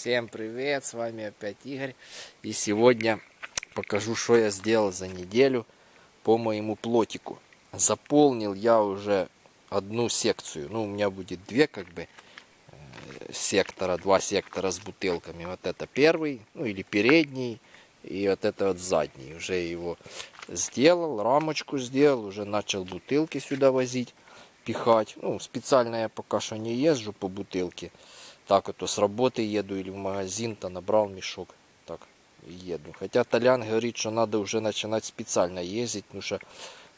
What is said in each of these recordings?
Всем привет, с вами опять Игорь. И сегодня покажу, что я сделал за неделю по моему плотику. Заполнил я уже одну секцию. Ну, у меня будет две сектора, два сектора с бутылками. Вот это первый, ну или передний, и вот это вот задний. Уже его сделал, рамочку сделал, уже начал бутылки сюда возить, пихать. Ну, специально я пока что не езжу по бутылке. Так вот, с работы еду или в магазин-то набрал мешок. Так, еду. Хотя Толян говорит, что надо уже начинать специально ездить, потому что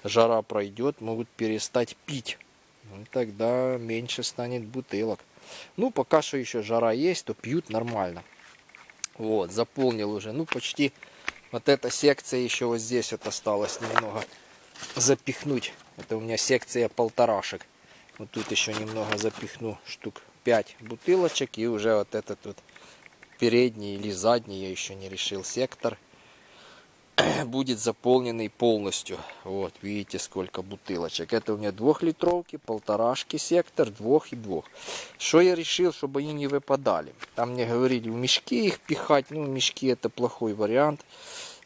жара пройдет, могут перестать пить. Ну, тогда меньше станет бутылок. Ну, пока что еще жара есть, то пьют нормально. Вот, заполнил уже. Ну, почти вот эта секция еще вот здесь вот осталось немного запихнуть. Это у меня секция полторашек. Вот тут еще немного запихну, штук 5 бутылочек, и уже вот этот вот передний или задний, я еще не решил, сектор будет заполненный полностью. Вот, видите, сколько бутылочек. Это у меня 2-литровки, полторашки сектор, 2 и 2. Что я решил, чтобы они не выпадали? Там мне говорили в мешки их пихать. Ну, мешки это плохой вариант.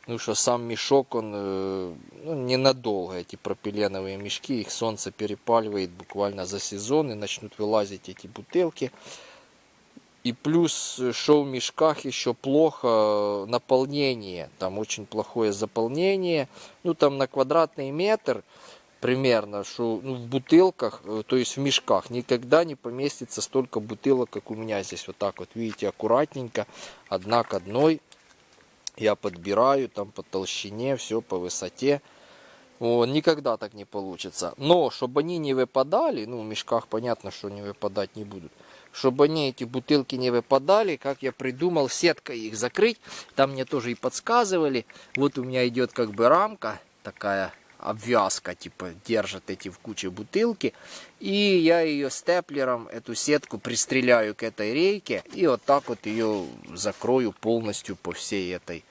Ну что сам мешок, он ненадолго, эти пропиленовые мешки, их солнце перепаливает буквально за сезон, и начнут вылазить эти бутылки. И плюс, что в мешках еще плохо наполнение, там очень плохое заполнение, ну там на квадратный метр примерно, что в бутылках, то есть в мешках, никогда не поместится столько бутылок, как у меня здесь, вот так вот, видите, аккуратненько, одна к одной. Я подбираю там по толщине, все по высоте. Никогда так не получится. Но, чтобы они не выпадали, ну в мешках понятно, что они выпадать не будут. Чтобы они, эти бутылки, не выпадали, как я придумал, сеткой их закрыть. Там мне тоже и подсказывали. Вот у меня идет как бы рамка, такая обвязка, типа держат эти в куче бутылки. И я ее степлером, эту сетку, пристреляю к этой рейке. И вот так вот ее закрою полностью по всей этой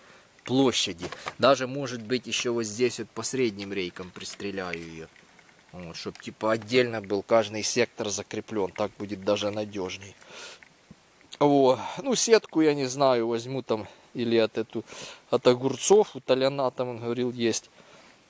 площади. Даже может быть еще вот здесь вот по средним рейкам пристреляю ее. Вот, чтобы типа отдельно был каждый сектор закреплен. Так будет даже надежней. Вот. Ну, сетку я не знаю, возьму там или от огурцов. У Толяна там, он говорил, есть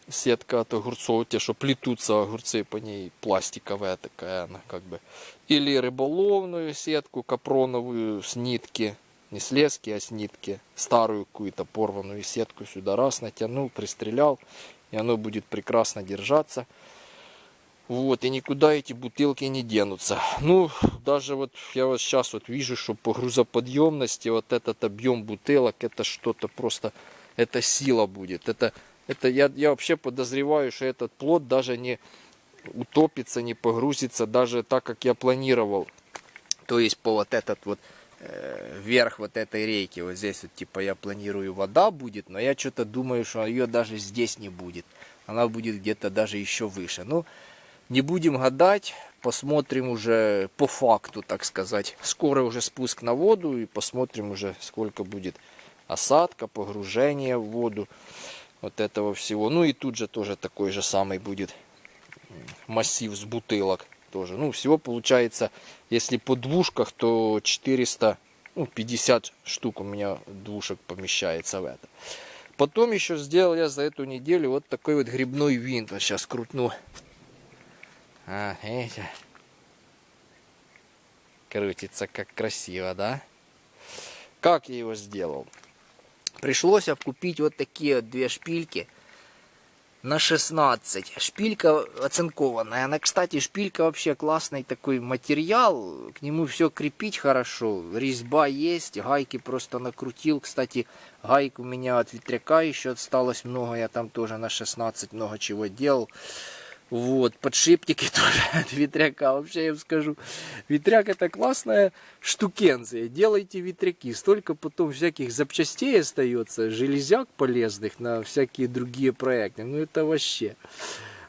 сетка от огурцов, те, что плетутся огурцы, по ней пластиковая такая она как бы. Или рыболовную сетку капроновую с нитки. Не с лески, а с нитки. Старую какую-то порванную сетку сюда раз натянул, пристрелял. И оно будет прекрасно держаться. Вот, и никуда эти бутылки не денутся. Ну, даже вот я вот сейчас вот вижу, что по грузоподъемности вот этот объем бутылок, это что-то просто, это сила будет. Это я вообще подозреваю, что этот плод даже не утопится, не погрузится, даже так, как я планировал. То есть по вот этот вот вверх вот этой рейки, вот здесь вот типа я планирую вода будет, но я что-то думаю, что ее даже здесь не будет. Она будет где-то даже еще выше. Ну, не будем гадать, посмотрим уже по факту, так сказать. Скоро уже спуск на воду и посмотрим уже, сколько будет осадка, погружение в воду. Вот этого всего. Ну и тут же тоже такой же самый будет массив с бутылок. Тоже. Ну, всего получается, если по двушках, то 450 штук у меня двушек помещается в это. Потом еще сделал я за эту неделю вот такой вот грибной винт. Вот сейчас крутну. Видите? Крутится как красиво, да? Как я его сделал? Пришлось купить вот такие вот две шпильки на 16. Шпилька оцинкованная. Она, кстати, шпилька вообще классный такой материал. К нему все крепить хорошо. Резьба есть. Гайки просто накрутил. Кстати, гаек у меня от ветряка еще осталось много. Я там тоже на 16 много чего делал. Вот, подшипники тоже от ветряка. Вообще я вам скажу, ветряк это классная штукенция. Делайте ветряки. Столько потом всяких запчастей остается, железяк полезных на всякие другие проекты. Ну это вообще.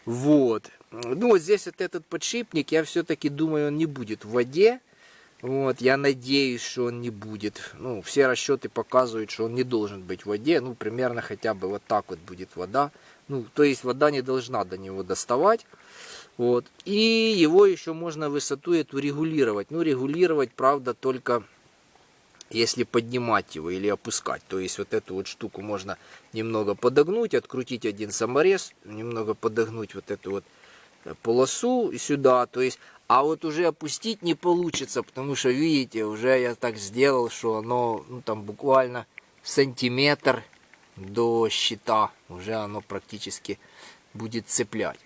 Вот. Ну вот здесь вот этот подшипник, я все-таки думаю, он не будет в воде. Вот, я надеюсь, что он не будет. Ну, все расчеты показывают, что он не должен быть в воде. Ну, примерно хотя бы вот так вот будет вода. Ну, то есть вода не должна до него доставать. Вот. И его еще можно высоту эту регулировать. Ну, регулировать, правда, только если поднимать его или опускать. То есть вот эту вот штуку можно немного подогнуть, открутить один саморез, немного подогнуть вот эту вот полосу и сюда. То есть, а вот уже опустить не получится, потому что, видите, уже я так сделал, что оно, ну, там буквально сантиметр до щита уже оно практически будет цеплять.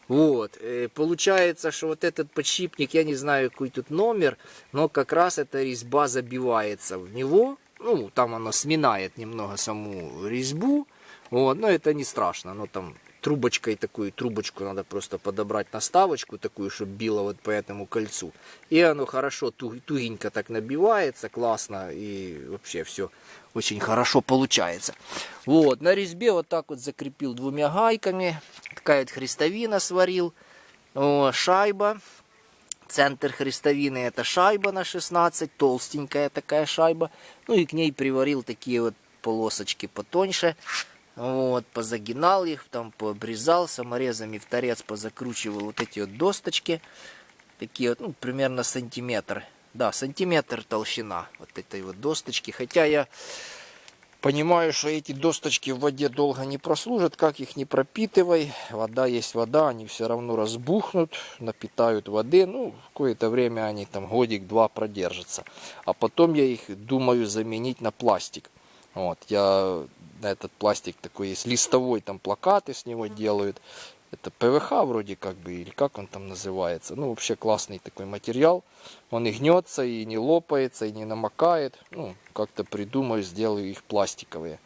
Вот, получается, что вот этот подшипник, я не знаю, какой тут номер, но как раз эта резьба забивается в него. Ну, там она сминает немного саму резьбу, вот, но это не страшно. Но там трубочкой такую, трубочку надо просто подобрать, наставочку такую, чтобы било вот по этому кольцу. И оно хорошо, тугенько так набивается, классно, и вообще все очень хорошо получается. Вот, на резьбе вот так вот закрепил двумя гайками. Такая вот хрестовина сварил. О, шайба. Центр хрестовины это шайба на 16, толстенькая такая шайба. Ну и к ней приварил такие вот полосочки потоньше. Вот, позагинал их, там пообрезал, саморезами в торец позакручивал вот эти вот досточки. Такие вот, ну, примерно сантиметр. Да, сантиметр толщина вот этой вот досточки. Хотя я понимаю, что эти досточки в воде долго не прослужат, как их не пропитывай. Вода есть вода, они все равно разбухнут, напитают воды. Ну, какое-то время они там годик-два продержатся. А потом я их думаю заменить на пластик. Вот, я этот пластик такой есть, листовой, там плакаты с него делают. Это ПВХ вроде как бы, или как он там называется. Ну, вообще классный такой материал. Он и гнется, и не лопается, и не намокает. Ну, как-то придумаю, сделаю их пластиковые.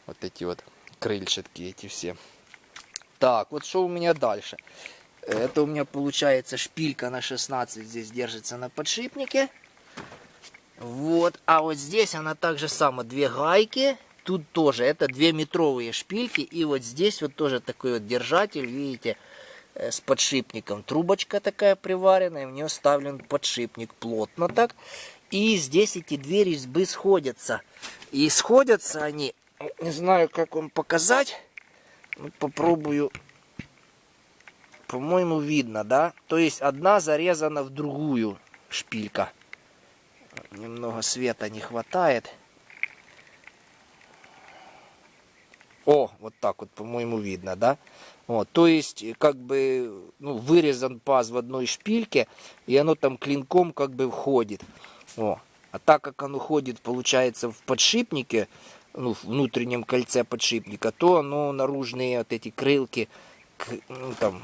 Вот эти вот крыльчатки эти все. Так, вот что у меня дальше. Это у меня получается шпилька на 16 здесь держится на подшипнике. Вот, а вот здесь она также сама, две гайки. Тут тоже, это 2-метровые шпильки. И вот здесь вот тоже такой вот держатель, видите, с подшипником. Трубочка такая приваренная, в нее вставлен подшипник плотно так. И здесь эти две резьбы сходятся. И сходятся они, не знаю, как вам показать. Ну, попробую. По-моему, видно, да? То есть одна зарезана в другую шпилька. Немного света не хватает. О, вот так вот, по-моему, видно, да? Вот, то есть, как бы, ну, вырезан паз в одной шпильке, и оно там клинком как бы входит. О. А так как оно ходит, получается, в подшипнике, ну, в внутреннем кольце подшипника, то оно наружные вот эти крылки, ну, там,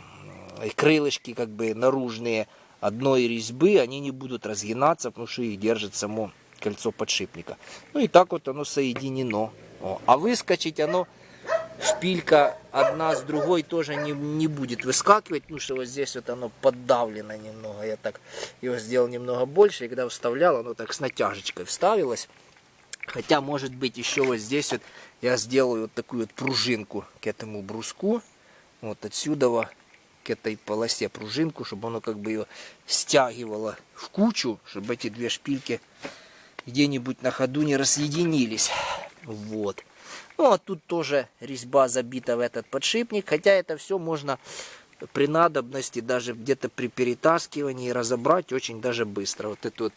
крылышки как бы наружные одной резьбы, они не будут разгинаться, потому что их держит само кольцо подшипника. Ну и так вот оно соединено. О. А выскочить оно, шпилька одна с другой тоже не будет выскакивать, потому что вот здесь вот оно поддавлено немного. Я так его сделал немного больше, и когда вставлял, оно так с натяжечкой вставилось. Хотя, может быть, еще вот здесь вот я сделаю вот такую вот пружинку к этому бруску. Вот отсюда к этой полосе пружинку, чтобы оно как бы ее стягивало в кучу, чтобы эти две шпильки где-нибудь на ходу не разъединились. Вот. Ну, а тут тоже резьба забита в этот подшипник. Хотя это все можно при надобности, даже где-то при перетаскивании, разобрать очень даже быстро. Вот это вот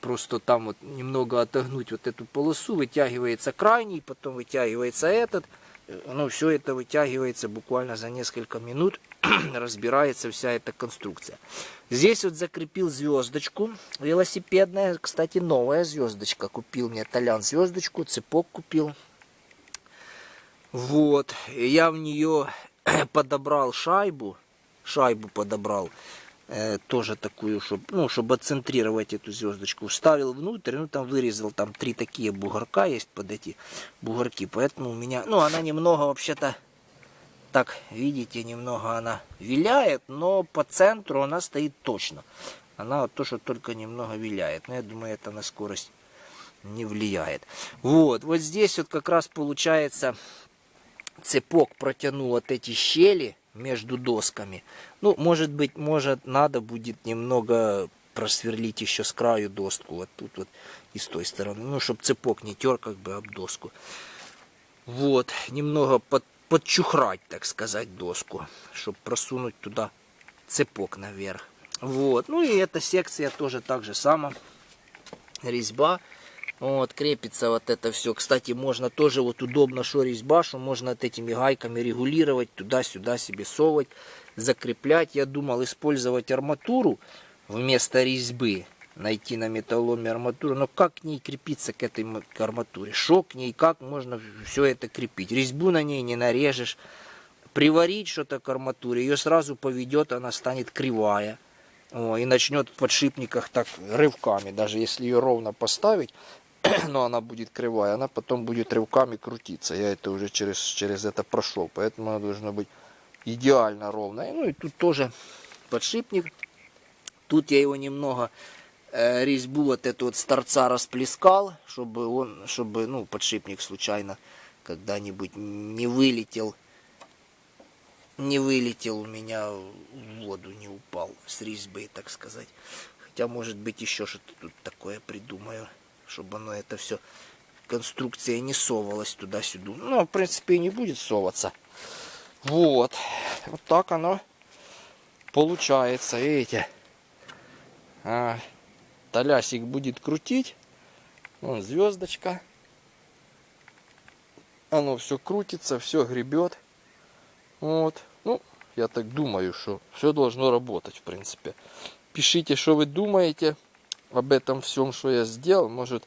просто там вот немного отогнуть вот эту полосу, вытягивается крайний, потом вытягивается этот. Ну, все это вытягивается буквально за несколько минут. Разбирается вся эта конструкция. Здесь вот закрепил звездочку велосипедная. Кстати, новая звездочка. Купил мне Толян звездочку, цепок купил. Вот, я в нее подобрал шайбу подобрал, тоже такую, чтобы, ну, чтобы отцентрировать эту звездочку, вставил внутрь, ну, там вырезал, там 3 такие бугорка есть под эти бугорки, поэтому у меня, ну, она немного, вообще-то, так, видите, немного она виляет, но по центру она стоит точно, она вот то, что только немного виляет, но я думаю, это на скорость не влияет. Вот здесь вот как раз получается... Цепок протянул вот эти щели между досками. Ну, может быть, надо будет немного просверлить еще с краю доску. Вот тут вот и с той стороны. Ну, чтобы цепок не тер как бы об доску. Вот, немного подчухрать, так сказать, доску. Чтобы просунуть туда цепок наверх. Вот, ну и эта секция тоже так же само. Резьба. Вот, крепится вот это все. Кстати, можно тоже вот удобно, что резьба, что можно вот этими гайками регулировать, туда-сюда себе совать, закреплять. Я думал использовать арматуру вместо резьбы, найти на металлоломе арматуру, но как к ней крепиться, к этой арматуре? Что к ней, как можно все это крепить? Резьбу на ней не нарежешь. Приварить что-то к арматуре, ее сразу поведет, она станет кривая. И начнет в подшипниках так рывками, даже если ее ровно поставить, но она будет кривая, она потом будет рывками крутиться. Я это уже через это прошел, поэтому она должна быть идеально ровная. Ну и тут тоже подшипник. Тут я его немного, резьбу вот эту вот с торца расплескал, чтобы ну, подшипник случайно когда-нибудь не вылетел у меня в воду, не упал с резьбы, так сказать. Хотя, может быть, еще что-то тут такое придумаю, чтобы оно это все, конструкция не совалась туда-сюда. Ну, в принципе, и не будет соваться. Вот так оно получается, видите. Толясик будет крутить. Вон звездочка. Оно все крутится, все гребет. Вот. Ну, я так думаю, что все должно работать, в принципе. Пишите, что вы думаете об этом всем, что я сделал. Может,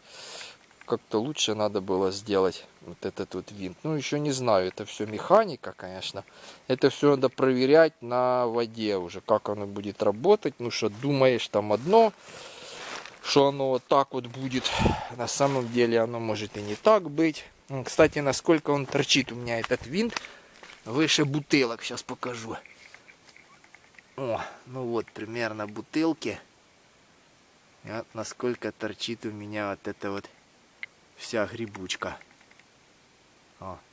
как-то лучше надо было сделать вот этот вот винт. Ну, еще не знаю, это все механика, конечно. Это все надо проверять на воде уже, как оно будет работать. Ну, что думаешь там одно, что оно вот так вот будет. На самом деле оно может и не так быть. Кстати, насколько он торчит у меня этот винт. Выше бутылок, сейчас покажу. Ну вот, примерно бутылки. Вот насколько торчит у меня вот эта вот вся грибучка.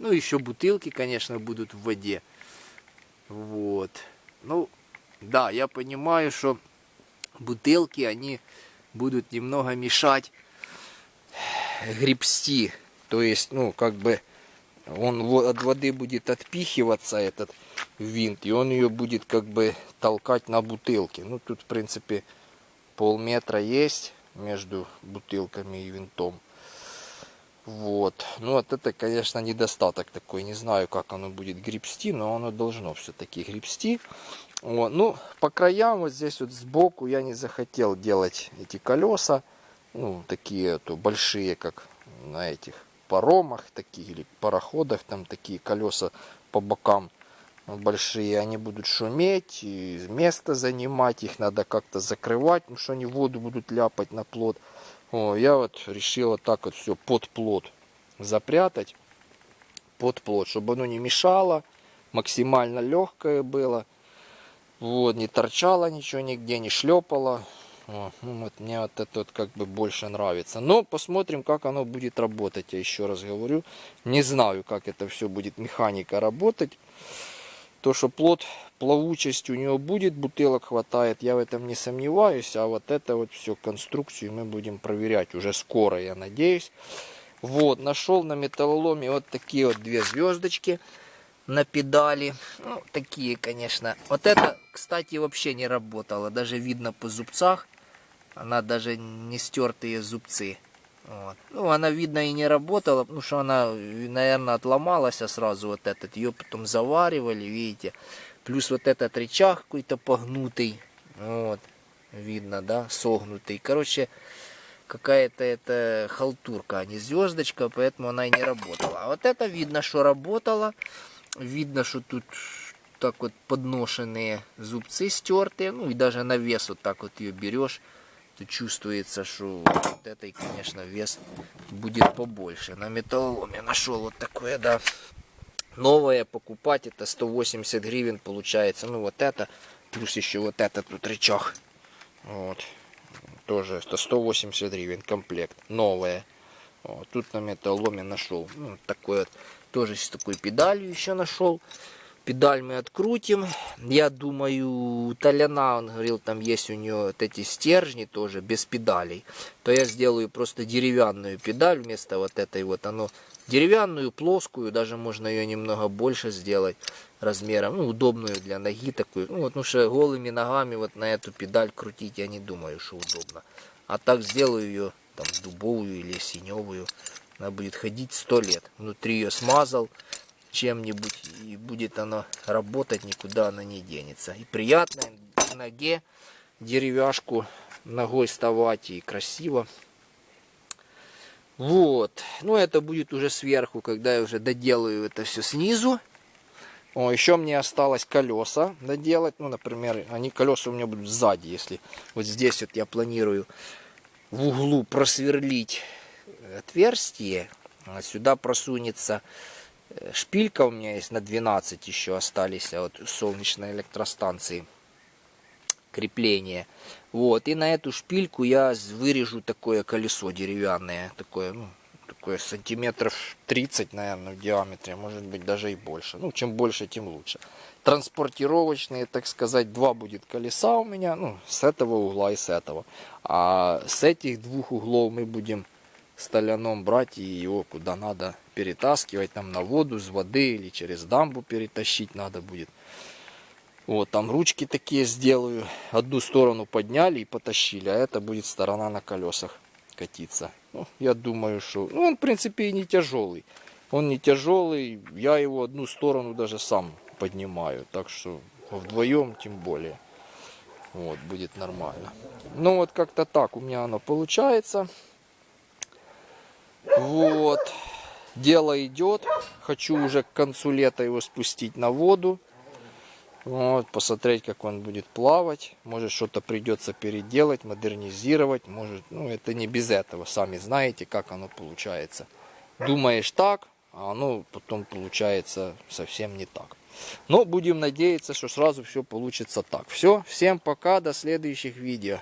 Ну, еще бутылки, конечно, будут в воде. Вот. Ну, да, я понимаю, что бутылки, они будут немного мешать гребсти. То есть, ну, как бы он от воды будет отпихиваться, этот винт, и он ее будет как бы толкать на бутылке. Ну, тут, в принципе, полметра есть между бутылками и винтом. Вот. Ну, вот это, конечно, недостаток такой. Не знаю, как оно будет гребсти, но оно должно все-таки гребсти. Вот. Ну, по краям, вот здесь вот сбоку я не захотел делать эти колеса. Ну, такие то большие, как на этих паромах таких или пароходах, там такие колеса по бокам большие, они будут шуметь и место занимать, их надо как-то закрывать, потому что они воду будут ляпать на плот. Я вот решил вот так вот все под плот запрятать, под плот, чтобы оно не мешало, максимально легкое было, вот, не торчало ничего нигде, не шлепало. Ну, вот мне вот это вот как бы больше нравится. Но посмотрим, как оно будет работать. Я еще раз говорю. Не знаю, как это все будет механика работать. То, что плот, плавучесть у него будет, бутылок хватает, я в этом не сомневаюсь. А вот это вот все, конструкцию мы будем проверять уже скоро, я надеюсь. Вот, нашел на металлоломе вот такие вот две звездочки на педали. Ну, такие, конечно. Вот это, кстати, вообще не работало. Даже видно по зубцах. Она даже не стертые зубцы. Вот. Ну, она, видно, и не работала, потому что она, наверное, отломалась сразу вот этот. Ее потом заваривали, видите. Плюс вот этот рычаг какой-то погнутый. Вот. Видно, да, согнутый. Короче, какая-то это халтурка, а не звездочка, поэтому она и не работала. А вот это видно, что работала. Видно, что тут так вот подношенные зубцы стертые. Ну, и даже на вес вот так вот ее берешь. Чувствуется, что вот этой, конечно, вес будет побольше. На металлоломе нашел вот такое, да. Новое покупать, это 180 гривен получается. Ну, вот это, плюс еще вот этот тут рычаг. Вот. Тоже это 180 гривен комплект. Новое. Вот. Тут на металлоломе нашел. Ну, такой вот. Тоже с такой педалью еще нашел. Педаль мы открутим. Я думаю, Толяна, он говорил, там есть у нее вот эти стержни тоже, без педалей. То я сделаю просто деревянную педаль вместо вот этой вот. Оно деревянную, плоскую, даже можно ее немного больше сделать размером. Ну, удобную для ноги такую. Ну, вот, потому что голыми ногами вот на эту педаль крутить я не думаю, что удобно. А так сделаю ее там дубовую или синевую. Она будет ходить 100 лет. Внутри ее смазал чем-нибудь, и будет она работать, никуда она не денется. И приятно к ноге деревяшку ногой вставать, и красиво. Вот. Ну, это будет уже сверху, когда я уже доделаю это все снизу. О, еще мне осталось колеса доделать. Ну, например, колеса у меня будут сзади, если вот здесь вот я планирую в углу просверлить отверстие. А сюда просунется шпилька, у меня есть на 12 еще остались от солнечной электростанции крепление. Вот, и на эту шпильку я вырежу такое колесо деревянное, такое, ну, такое сантиметров 30, наверное, в диаметре, может быть даже и больше. Ну, чем больше, тем лучше. Транспортировочные, так сказать, два будет колеса у меня, ну, с этого угла и с этого. А с этих двух углов мы будем столяном брать и его куда надо перетаскивать, там на воду, с воды или через дамбу перетащить надо будет. Вот, там ручки такие сделаю. Одну сторону подняли и потащили, а это будет сторона на колесах катиться. Ну, я думаю, что... Ну, он, в принципе, и не тяжелый. Он не тяжелый, я его одну сторону даже сам поднимаю. Так что вдвоем тем более. Вот, будет нормально. Ну, вот как-то так у меня оно получается. Вот. Дело идет. Хочу уже к концу лета его спустить на воду. Вот, посмотреть, как он будет плавать. Может, что-то придется переделать, модернизировать. Может, ну, это не без этого. Сами знаете, как оно получается. Думаешь так, а оно потом получается совсем не так. Но будем надеяться, что сразу все получится так. Все, всем пока, до следующих видео.